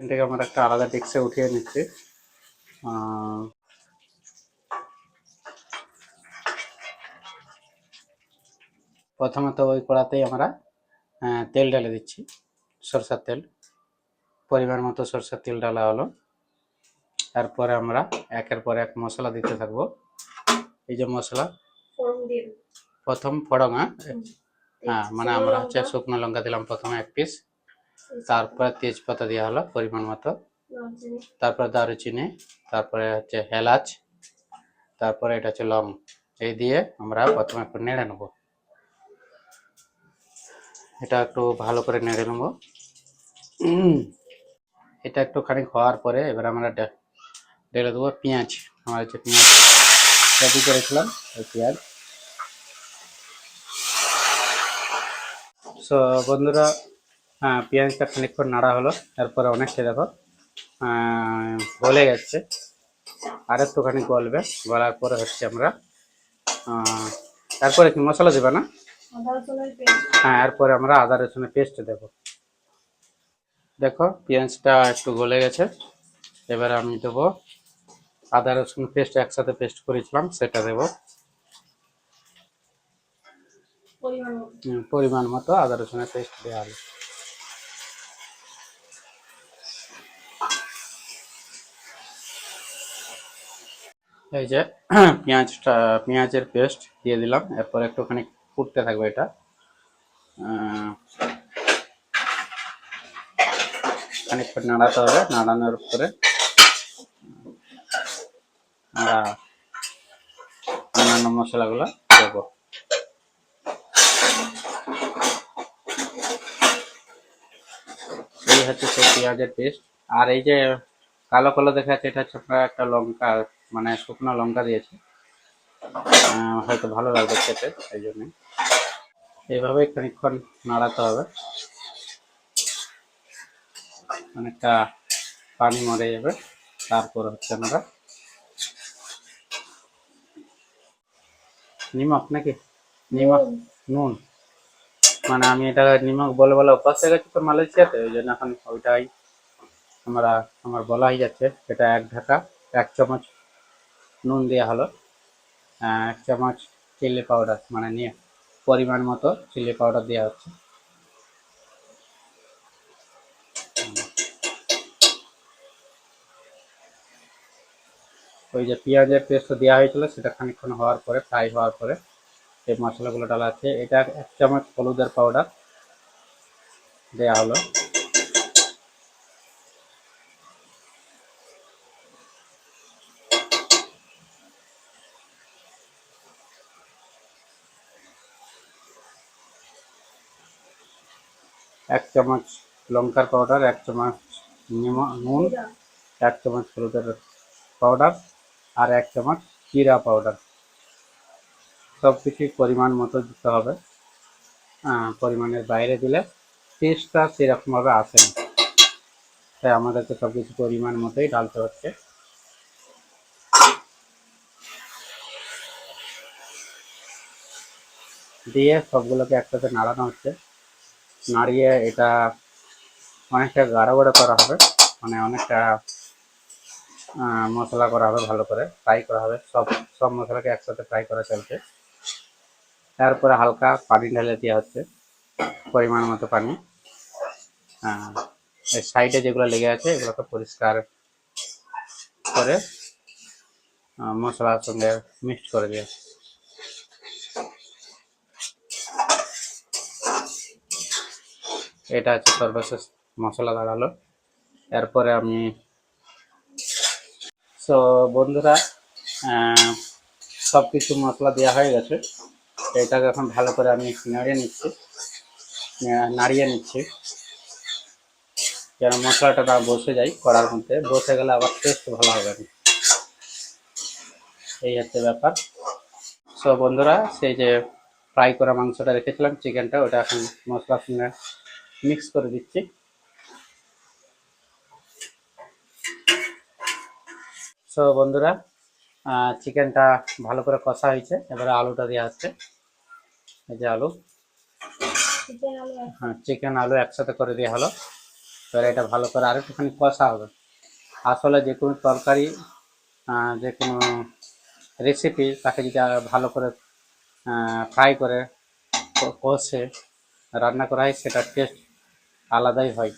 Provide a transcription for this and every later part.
চিকেনটাকে আমরা একটা আলাদা ডিক্সে উঠিয়ে নিচ্ছি। প্রথমত ওই কড়াতেই আমরা তেল ঢেলে দিচ্ছি, সরষের তেল। পরিমাণ মতো সরষের তেল ঢালা হলো। তারপরে আমরা একের পর এক মশলা দিতে থাকবো। এই যে মশলা, প্রথম ফোড়ন, মানে আমরা হচ্ছে শুকনো লঙ্কা দিলাম প্রথমে 1 পিস, তারপরে তেজপাতা দেওয়া হলো পরিমাণ মতো, তারপরে দারুচিনি, তারপরে হচ্ছে এলাচ, তারপরে এটা হচ্ছে লং। এই দিয়ে আমরা প্রথমে একটু নেড়ে নেব। এটা একটু ভালো করে নেড়ে নেব। এটা একটুখানি হওয়ার পরে এবার আমরা ঢেলে দেবো পেঁয়াজ। আমরা হচ্ছে পেঁয়াজ রেডি করেছিলাম, ওই পেঁয়াজ। সো বন্ধুরা, পেঁয়াজটা খানিকক্ষণ নাড়া হলো, তারপরে অনেকটা দেখো গলে যাচ্ছে। আর একটুখানি গলবে, গলার পরে হচ্ছে আমরা তারপরে কি মশলা দেবে না? হ্যাঁ, এরপরে আমরা আদা রসুনের পেস্ট দেব। দেখো পেঁয়াজটা একটু গলে গেছে, এবার আমি দেবো আদা রসুন পেস্ট, একসাথে পেস্ট করেছিলাম সেটা দেব। পরিমাণ মতো আদা রসুনের পেস্ট দেওয়া হলো। এই যে পেঁয়াজের পেস্ট দিয়ে দিলাম, এরপর একটুখানি ফুটতে থাকবে। এটা খানিকক্ষণ নাড়াতে হবে। নাড়ানোর পরে আমরা অন্যান্য মশলাগুলো দেবো। এই হচ্ছে সেই পেঁয়াজের পেস্ট। আর এই যে কালো কালো দেখা যাচ্ছে, এটা হচ্ছে আপনার একটা লঙ্কা, মানে শুকনো লঙ্কা দিয়েছে, হয়তো ভালো লাগবে খেতে, এই জন্য এইভাবে খানিকক্ষণ নাড়াতে হবে। অনেকটা পানি মরে যাবে, তারপর হচ্ছে আমরা নিমক, নাকি নিমক, নুন, মানে আমি এটা নিমক বলে বলে অভ্যাস হয়ে গেছি তো মালয়েশিয়াতে, ওই জন্য এখন ওইটাই আমার বলা হয়ে যাচ্ছে। এটা 1 চামচ নুন দেওয়া হলো, 1 চামচ চিলি পাউডার, মানে নিয়ে পরিমাণ মতো চিলি পাউডার দেওয়া হচ্ছে। ওই যে পেঁয়াজের পেস্ট দেওয়া হয়েছিল, সেটা খানিকক্ষণ হওয়ার পরে, ফ্রাই হওয়ার পরে এই মশলাগুলো ডালা আছে। এটা 1 চামচ হলুদের পাউডার দেওয়া হলো। এক চামচ লঙ্কার পাউডার, 1 চামচ নুন, 1 চামচ হলুদের পাউডার, আর 1 চামচ জিরা পাউডার। সব কিছুই পরিমাণ মতো দিতে হবে। পরিমাণের বাইরে দিলে টেস্টটা সেরকমভাবে আসে না, তাই আমাদেরকে সব কিছু পরিমাণ মতোই ঢালতে হচ্ছে। দিয়ে সবগুলোকে একসাথে নাড়ানো হচ্ছে। নাড়িয়ে এটা অনেকটা গাঢ় গাঢ় করা হবে, মানে অনেকটা মশলা করা হবে, ভালো করে ফ্রাই করা হবে। সব মশলাকে একসাথে ফ্রাই করা চলছে। তারপরে হালকা পানি ঢেলে দেওয়া হচ্ছে, পরিমাণ মতো পানি। এই সাইডে যেগুলো লেগে আছে এগুলোকে পরিষ্কার করে মশলার সঙ্গে মিক্সড করে দিয়ে, এটা হচ্ছে সর্বশেষ মশলা দাঁড়ালো। এরপরে আমি বন্ধুরা, সব কিছু মশলা দেওয়া হয়ে গেছে। এটাকে এখন ভালো করে আমি নাড়িয়ে নিচ্ছি, যেন মশলাটা না বসে যায় কড়ার মধ্যে। বসে গেলে আবার টেস্ট ভালো হবে না, এই হচ্ছে ব্যাপার। বন্ধুরা, সেই যে ফ্রাই করা মাংসটা রেখেছিলাম, চিকেনটা, ওটা এখন মশলার সঙ্গে মিক্স করে দিচ্ছি। বন্ধুরা, চিকেনটা ভালো করে কষা হয়েছে, এবারে আলুটা দেওয়া হচ্ছে। এই যে আলু, চিকেন আলু একসাথে করে দেওয়া হলো। তো এবার এটা ভালো করে আর একটুখানি কষা হবে। আসলে যে কোনো তরকারি, যে কোনো রেসিপি তাকে যদি ভালো করে ফ্রাই করে কষে রান্না করা হয়, সেটার টেস্ট আলাদাই হয়,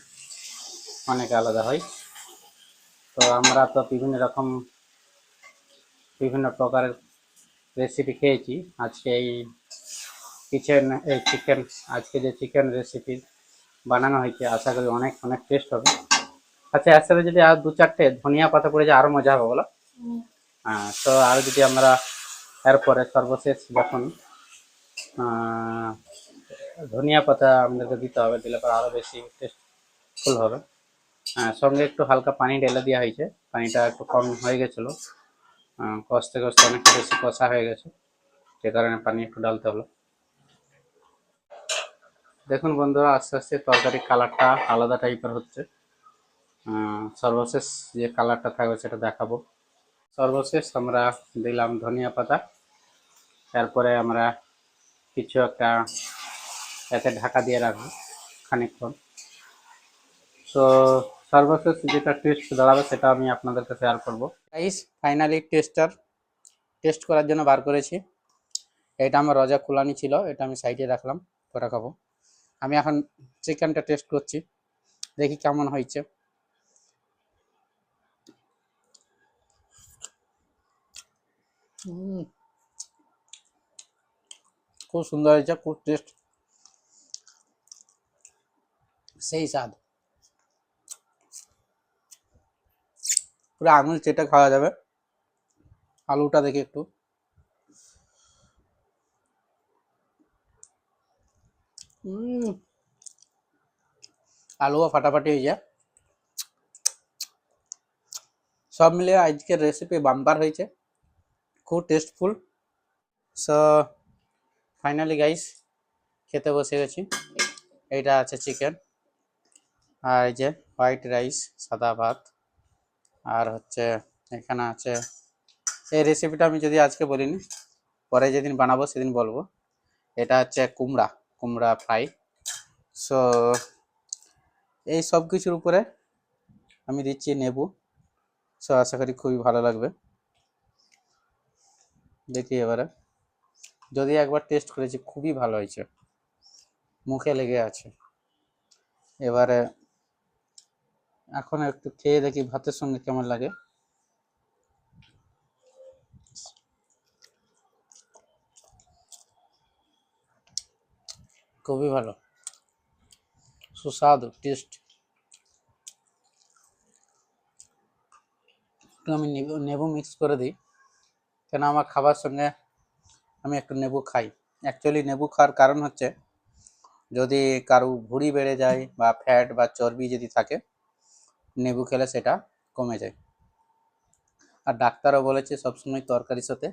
অনেক আলাদা হয়। তো আমরা তো বিভিন্ন প্রকারের রেসিপি খেয়েছি। আজকে চিকেন, আজকে যে চিকেন রেসিপি বানানো হয়েছে, আশা করি অনেক অনেক টেস্ট হবে। আচ্ছা, এর সাথে যদি আর দু চারটে ধনিয়া পাতা পড়ে যায় আরো মজা হবে, বলো? হ্যাঁ, তো আর যদি আমরা এরপরে সর্বশেষ যখন ধনিয়া পাতা আমাদেরকে দিতে হবে, দিলে পরে আরো বেশি টেস্টফুল হবে। সঙ্গে একটু হালকা পানি ঢেলে দেওয়া হয়েছে, পানিটা একটু কম হয়ে গেছিলো, কষতে কষতে অনেকটা বেশি কষা হয়ে গেছে, যে কারণে পানি একটু ডালতে হলো। দেখুন বন্ধুরা, আস্তে আস্তে তরকারি কালারটা আলাদা টাইপের হচ্ছে। সর্বশেষ যে কালারটা থাকবে সেটা দেখাবো। সর্বশেষ আমরা দিলাম ধনিয়া পাতা, তারপরে আমরা কিছু একটা এতে ঢাকা দিয়ে রাখবো খানিকক্ষণ। তো সর্বশেষ যেটা টেস্ট দাঁড়াবে সেটা আমি আপনাদেরকে শেয়ার করবো। গাইস, ফাইনালি টেস্ট করার জন্য বার করেছি। এটা আমার রজা কুলানি ছিল, এটা আমি সাইডে রাখলাম, পরে খাবো। আমি এখন চিকেনটা টেস্ট করছি, দেখি কেমন হয়েছে। খুব সুন্দর হয়েছে, খুব টেস্ট, সেই স্বাদ, পুরো আঙুল চেটে খাওয়া যাবে। আলুটা দেখি একটু, আলুও ফাটাফাটি হয়ে যায়। সব মিলিয়ে আজকের রেসিপি বাম্পার হয়েছে, খুব টেস্টফুল। সো ফাইনালি গাইস, খেতে বসে গেছি। এইটা আছে চিকেন, আর এই যে হোয়াইট রাইস, সাদা ভাত, আর হচ্ছে এখানে আছে, এই রেসিপিটা আমি যদি আজকে বলিনি, পরে যেদিন বানাবো সেদিন বলবো। এটা হচ্ছে কুমড়া ফ্রাই। সো এই সব কিছুর উপরে আমি দিচ্ছি নেবু। সো আশা করি খুবই ভালো লাগবে। দেখি এবারে, যদি একবার টেস্ট করেছি, খুবই ভালো হয়েছে, মুখে লেগে আছে। এবারে এখন একটু খেয়ে দেখি ভাতের সঙ্গে কেমন লাগে। খুবই ভালো, সুস্বাদু টেস্ট। একটু আমি নেবু মিক্স করে দিই, কেন আমার খাবার সঙ্গে আমি একটু নেবু খাই। অ্যাকচুয়ালি নেবু খাওয়ার কারণ হচ্ছে, যদি কারো ভুঁড়ি বেড়ে যায় বা ফ্যাট বা চর্বি যদি থাকে, নেবু খেলে সেটা কমে যায়। আর ডাক্তারও বলেছে সবসময় তরকারির সাথে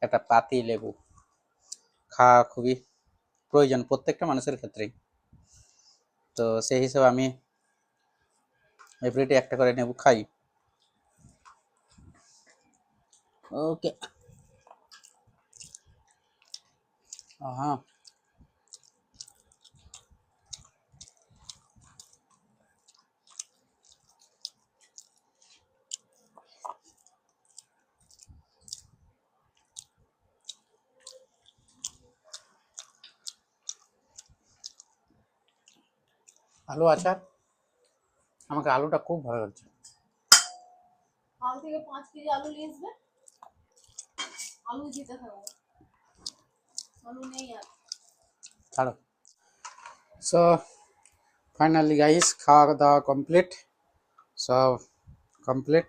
একটা পাতি লেবু খাওয়া খুবই প্রয়োজন প্রত্যেকটা মানুষের ক্ষেত্রেই। তো সেই হিসেবে আমি এভরিডে একটা করে নেবু খাই। ওকে, হ্যাঁ, আলু আচার, আমাকে আলুটা খুব ভালো লাগছে। কাল থেকে 5 কেজি আলু নিয়ে আসবে, আলু দিতে থাকবো, আলু নেই আর ছাড়ো। সো ফাইনালি গাইস, খাওয়া দাওয়া কমপ্লিট, সব কমপ্লিট।